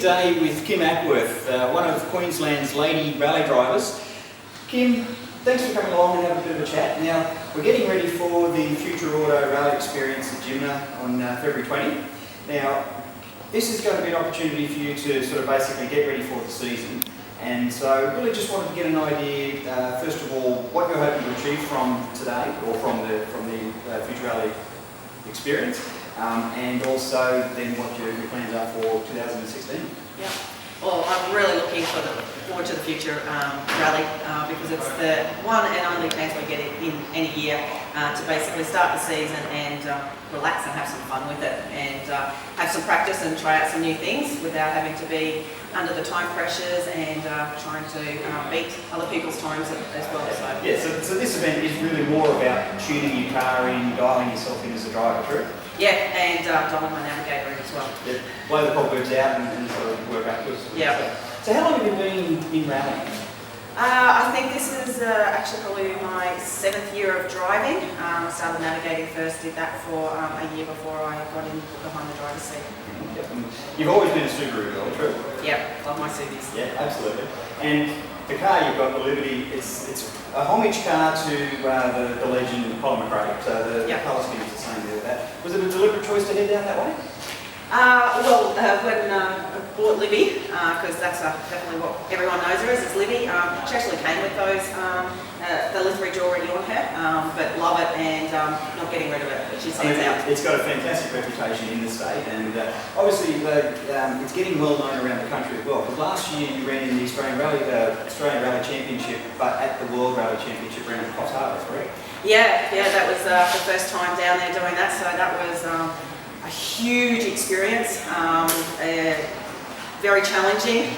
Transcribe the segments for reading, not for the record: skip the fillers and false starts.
today with Kim Ackworth, one of Queensland's lady rally drivers. Kim, thanks for coming along and having a bit of a chat. Now, we're getting ready for the Future Auto Rally Experience at Jimna on February 20. Now, this is going to be an opportunity for you to sort of basically get ready for the season. And so, really just wanted to get an idea, first of all, what you're hoping to achieve from today, or from the Future Rally Experience. And also then what your plans are for 2016. Yeah. Well, I'm really looking forward to the Future Rally because it's the one and only chance we get in any year to basically start the season and relax and have some fun with it and have some practice and try out some new things without having to be under the time pressures and trying to beat other people's times as well. So. Yeah, so this event is really more about tuning your car in, dialing yourself in as a driver, true? Yeah, and dialing my navigator in as well. Yeah, blow the cobwebs out and sort of work upwards. Yeah. So how long have you been in rallying? I think this is actually probably my 7th year of driving. I started navigating first, did that for a year before I got in behind the driver's seat. Yep. You've always been a Subaru girl, true? Yeah, love my Subies. Yeah, absolutely. And the car you've got, the Liberty, it's a homage car to the legend Colin McRae. So the colour scheme is the same there with that. Was it a deliberate choice to head down that way? When I bought Libby, because that's definitely what everyone knows her as, is Libby. She actually came with those, the livery already on her, but love it and not getting rid of it. She stands out. It's got a fantastic reputation in the state, and obviously it's getting well known around the country as well. Because last year you ran in the Australian Rally Championship, but at the World Rally Championship round at Coffs Harbour, correct? Yeah, that was the first time down there doing that, so that was a huge experience, very challenging,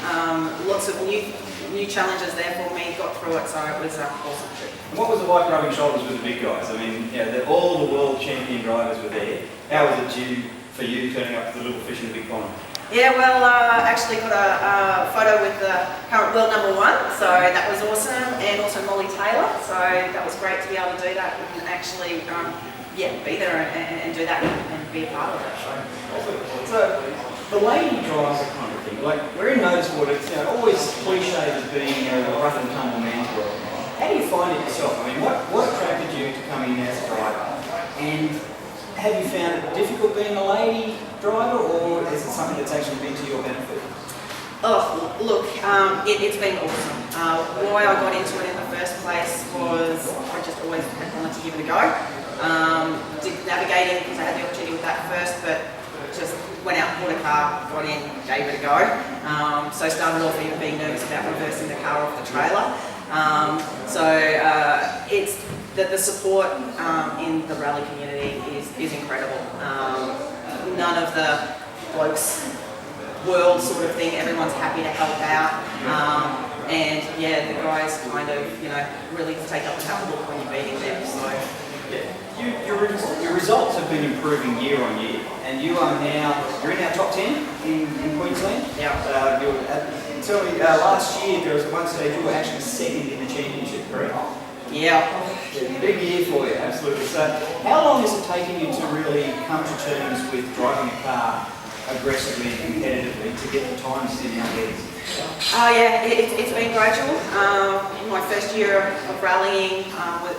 lots of new challenges there for me, got through it, so it was an awesome trip. And what was it like rubbing shoulders with the big guys? I mean, all the world champion drivers were there. How was it for you turning up to the little fish in the big pond? Yeah, well, actually got a photo with the current world #1, so that was awesome, and also Molly Taylor, so that was great to be able to do that and actually be there and do that and be a part of it. So the lady driver kind of thing, like we're in motorsport, it's always cliched as being a rough and tumble man's world. How do you find it yourself? I mean, what attracted you to coming in as a driver? And have you found it difficult being a lady driver, or is it something that's actually been to your benefit? Oh, look, it's been awesome. Why I got into it in the first place was I just always wanted to give it a go. Did navigating because I had the opportunity with that first, but just went out, bought a car, got in, gave it a go. So started off even being nervous about reversing the car off the trailer. It's the support in the rally community is incredible. None of the blokes world sort of thing, everyone's happy to help out. And yeah, the guys kind of, really take up and have a look when you're beating them. So. Your results have been improving year on year, and you're in our top 10 in Queensland. Yeah. Tell me, last year there was one stage you were actually second in the championship, correct? Yeah. Big year for you, absolutely. So, how long has it taken you to really come to terms with driving a car aggressively and competitively to get the times in our heads? It's been gradual. My first year of rallying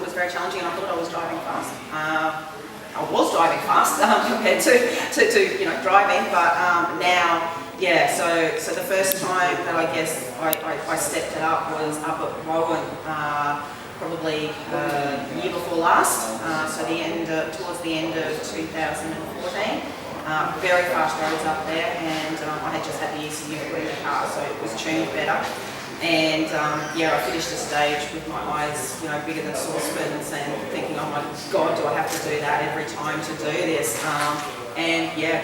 was very challenging, and I thought I was driving fast. I was driving fast compared to driving, but now, so the first time that I guess I stepped it up was up at Rowan, probably the year before last, so towards the end of 2014. Very fast roads up there, and I had just had the ECU put in the car, so it was tuned better. And I finished the stage with my eyes, bigger than saucepans, and thinking, oh my God, do I have to do that every time to do this?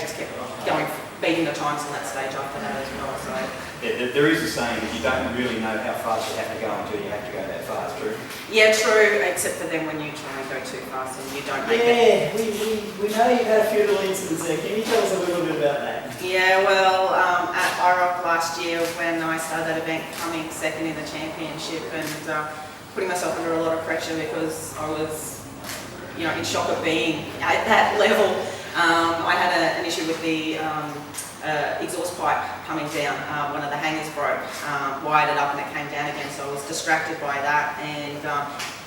Just kept going, beating the times on that stage after that as well. So. Yeah, there is a saying that you don't really know how fast you have to go until you have to go that fast, true? Yeah, true, except for then when you try and go too fast and you don't make it. Yeah, we know you've had a few little incidents there. Can you tell us a little bit about that? Yeah, well, at IROC last year when I started that event, coming second in the championship and putting myself under a lot of pressure because I was, in shock of being at that level. I had an issue with the exhaust pipe coming down. One of the hangers broke, wired it up and it came down again, so I was distracted by that, and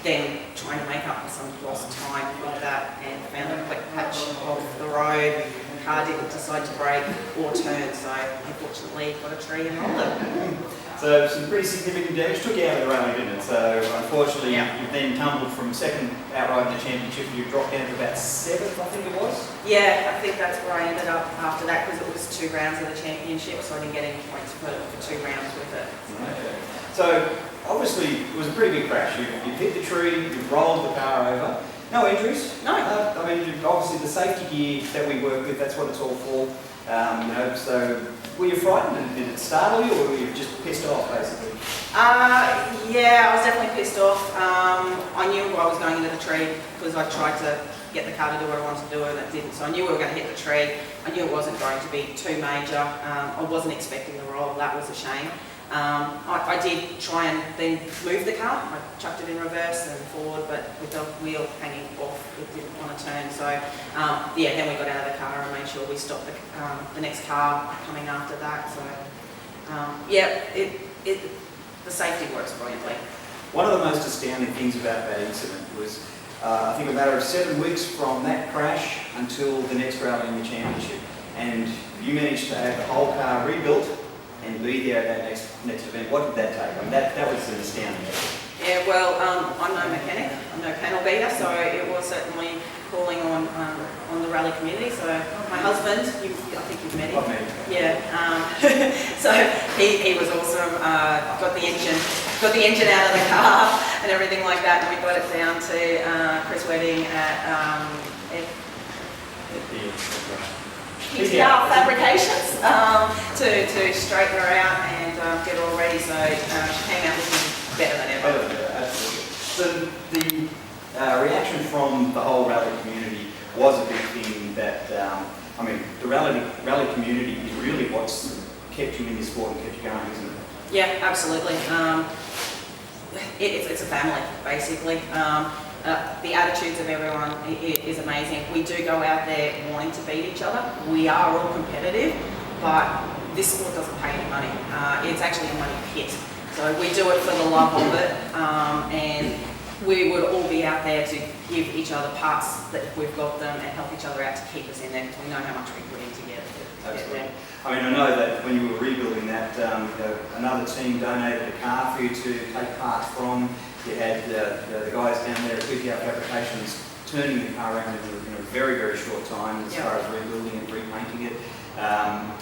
then trying to make up for some lost time with that, and found a quick patch of the road. The car didn't decide to brake or turn, so unfortunately got a tree and rolled it. So some pretty significant damage took you out of the rally, didn't it? So unfortunately, Yeah. you then tumbled from second outright in the championship. You dropped down to about 7th, I think it was. Yeah, I think that's where I ended up after that, because it was 2 rounds of the championship, so I didn't get any points for 2 rounds with it. Okay. So obviously it was a pretty big crash. You hit the tree, you rolled the car over. No injuries? No. I mean, obviously the safety gear that we work with, that's what it's all for. So were you frightened? Did it startle you, or were you just pissed off, basically? Yeah, I was definitely pissed off. I knew I was going into the tree because I tried to get the car to do what I wanted to do and it didn't. So I knew we were going to hit the tree. I knew it wasn't going to be too major. I wasn't expecting the roll. That was a shame. I did try and then move the car. I chucked it in reverse and forward, but with the wheel hanging off, it didn't want to turn. So yeah, then we got out of the car and made sure we stopped the next car coming after that. So yeah, the safety works brilliantly. One of the most astounding things about that incident was, I think, a matter of 7 weeks from that crash until the next rally in the championship, and you managed to have the whole car rebuilt and be there at that next event. What did that take? I mean, that was an astounding effort. Yeah, well, I'm no mechanic, I'm no panel beater, so it was certainly calling on the rally community. So my husband, I think you've met him. I've met him. Yeah, so he was awesome. Got the engine out of the car and everything like that, and we got it down to Chris Wedding at PTR Fabrications to straighten her out and get her all ready. So she came out looking better than ever. Absolutely. So the reaction from the whole rally community was a big thing. That I mean, the rally community is really what's kept you in this sport and kept you going, isn't it? Yeah, absolutely. It's a family, basically. The attitudes of everyone is amazing. We do go out there wanting to beat each other. We are all competitive, but this sport doesn't pay any money. It's actually a money pit. So we do it for the love of it, and we would all be out there to give each other parts that we've got them and help each other out to keep us in there, because we know how much we put in to get there. I mean, I know that when you were rebuilding that, another team donated a car for you to take parts from. You had the guys down there at PTR Fabrications turning the car around in a very, very short time as far as rebuilding and repainting it.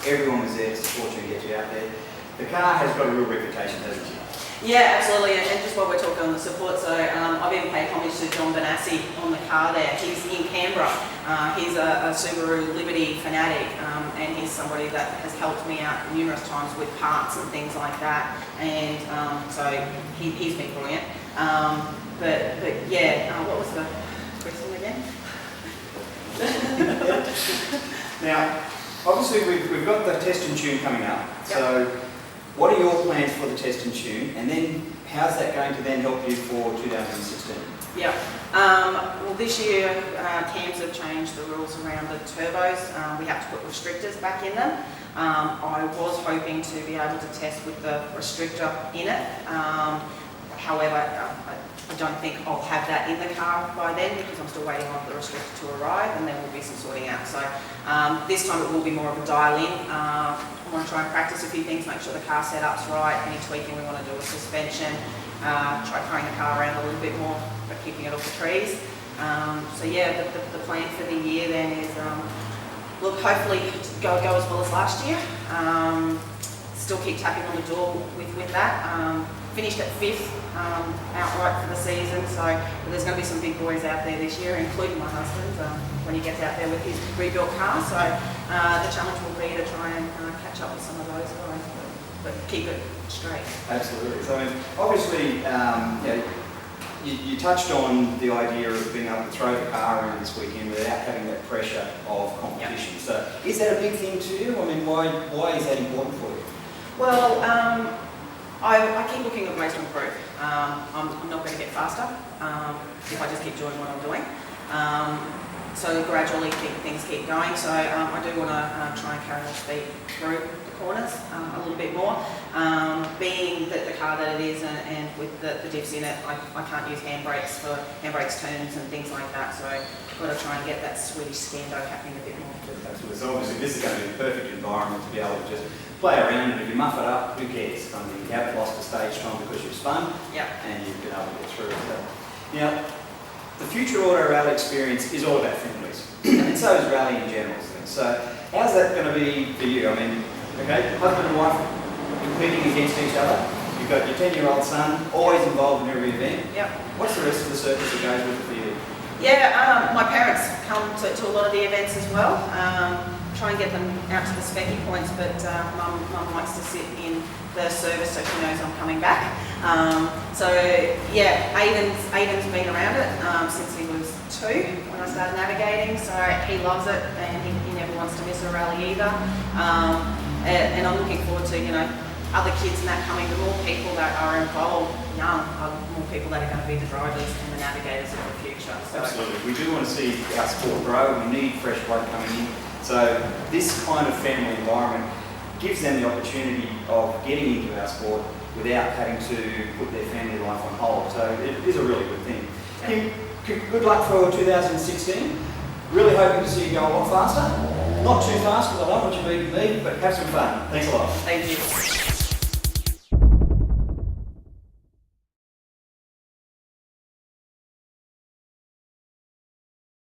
Everyone was there to support you and get you out there. The car has got a real reputation, hasn't it? Yeah, absolutely, and just while we're talking on the support, so I've even paid homage to John Benassi on the car there. He's in Canberra. He's a Subaru Liberty fanatic, and he's somebody that has helped me out numerous times with parts and things like that, and so he's been brilliant. But yeah, what was the question again? Now, obviously we've got the test and tune coming up, so what are your plans for the test and tune, and then how's that going to then help you for 2016? Yeah, well this year CAMS have changed the rules around the turbos. We have to put restrictors back in them. I was hoping to be able to test with the restrictor in it. However, I don't think I'll have that in the car by then, because I'm still waiting on the restrictor to arrive, and there will be some sorting out. So this time it will be more of a dial in. I want to try and practice a few things, make sure the car setup's right, any tweaking we want to do with suspension, try throwing the car around a little bit more, but keeping it off the trees. So yeah, the plan for the year then is, look, hopefully go as well as last year. Still keep tapping on the door with that. Finished at 5th outright for the season, so there's going to be some big boys out there this year, including my husband, when he gets out there with his rebuilt car. So the challenge will be to try and catch up with some of those guys, but keep it straight. Absolutely. So I mean, obviously, you touched on the idea of being able to throw the car around this weekend without having that pressure of competition. Yep. So is that a big thing to you? I mean, why is that important for you? Well, I keep looking at ways to improve. I'm not going to get faster if I just keep doing what I'm doing. so gradually things keep going. So I do want to try and carry my speed through the corners a little bit more. Being the car that it is and with the diffs in it, I can't use handbrakes for handbrakes turns and things like that. So I've got to try and get that Swedish scando happening a bit more. Absolutely. So obviously this is going to be the perfect environment to be able to just play around, and if you muff it up, who cares? I mean, you haven't lost a stage time because you've spun, and you've been able to get through it. Now, the future auto rally experience is all about families, and so is rally in general. So how's that going to be for you? I mean, okay, husband and wife competing against each other. You've got your 10-year-old son, always involved in every event. What's the rest of the circus that goes with it for you? Yeah, my parents come to a lot of the events as well. Try and get them out to the specky points, but mum likes to sit in the service so she knows I'm coming back. So yeah, Aiden's been around it since he was 2 when I started navigating, so he loves it and he never wants to miss a rally either. And I'm looking forward to, you know, other kids and that coming, the more people that are involved young, are more people that are going to be the drivers and the navigators of the future. So. Absolutely. We do want to see our sport grow. We need fresh blood coming in. So this kind of family environment gives them the opportunity of getting into our sport without having to put their family life on hold. So it is a really good thing. Kim, good luck for 2016. Really hoping to see you go a lot faster. Not too fast because I don't want you beating me, but have some fun. Thanks a lot. Thank you.